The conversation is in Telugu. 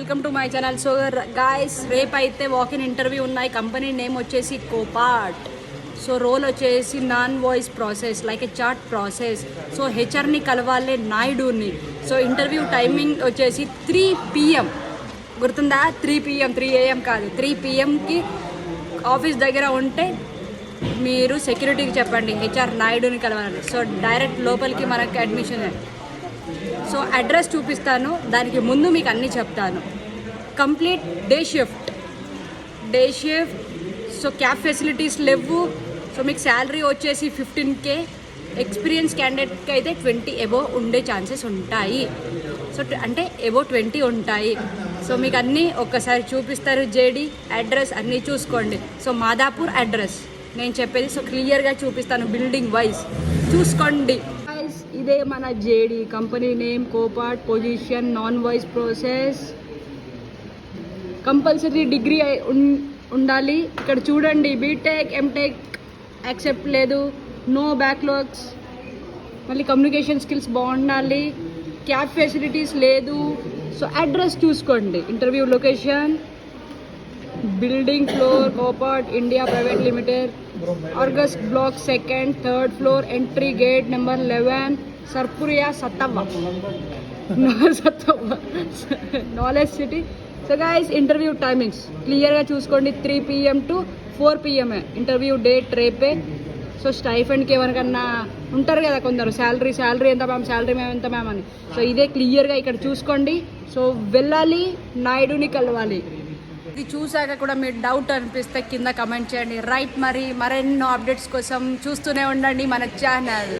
Welcome to my channel. So guys, రేపు అయితే వాకిన్ ఇంటర్వ్యూ ఉన్నాయి. కంపెనీ నేమ్ వచ్చేసి కోపాట్. సో రోల్ వచ్చేసి non voice process, like a chat process. So హెచ్ఆర్ని కలవాలి, నాయుడుని. సో ఇంటర్వ్యూ టైమింగ్ వచ్చేసి 3 PM. గుర్తుందా? 3 PM, 3 AM కాదు, 3 PMకి ఆఫీస్ దగ్గర ఉంటే మీరు సెక్యూరిటీకి చెప్పండి హెచ్ఆర్ నాయుడుని కలవాలని. సో డైరెక్ట్ లోపలికి మనకి అడ్మిషన్. సో అడ్రస్ చూపిస్తాను, దానికి ముందు మీకు అన్నీ చెప్తాను. Complete day shift. So cab facilities లేవు. సో మీకు శాలరీ వచ్చేసి 15K. ఎక్స్పీరియన్స్ క్యాండిడేట్కి అయితే 20 అబోవ్ ఉండే ఛాన్సెస్ ఉంటాయి. సో అంటే అబోవ్ 20 ఉంటాయి. సో మీకు అన్నీ ఒక్కసారి చూపిస్తారు. జేడీ అడ్రస్ అన్నీ చూసుకోండి. సో మాదాపూర్ అడ్రస్ నేను చెప్పేది. సో క్లియర్గా చూపిస్తాను, బిల్డింగ్ వైజ్ చూసుకోండి. ఇదే మన JD. Company name Copart. Position non voice process. Compulsory degree ఉండాలి. ఇక్కడ చూడండి, బీటెక్ ఎంటెక్ యాక్సెప్ట్ లేదు. No backlogs. మళ్ళీ కమ్యూనికేషన్ స్కిల్స్ బాగుండాలి. క్యాబ్ ఫెసిలిటీస్ లేదు. సో అడ్రస్ చూసుకోండి. Interview location building floor Copart India private limited, August block 2nd 3rd floor, entry gate number 11, Salarpuria Sattva knowledge city. So guys, interview timings క్లియర్గా చూసుకోండి. 3 PM to 4 PM interview date రేపే. సో స్టైఫండ్కి ఎవరికన్నా ఉంటారు కదా కొందరు, శాలరీ ఎంత మ్యామ్, శాలరీ మేము ఎంత మ్యామ్ అని. సో ఇదే క్లియర్గా ఇక్కడ చూసుకోండి. సో వెళ్ళాలి, నాయుడుని కలవాలి. ఇది చూసాక కూడా మీరు డౌట్ అనిపిస్తే కింద కమెంట్ చేయండి. రైట్, మరెన్నో అప్డేట్స్ కోసం చూస్తూనే ఉండండి మన ఛానల్.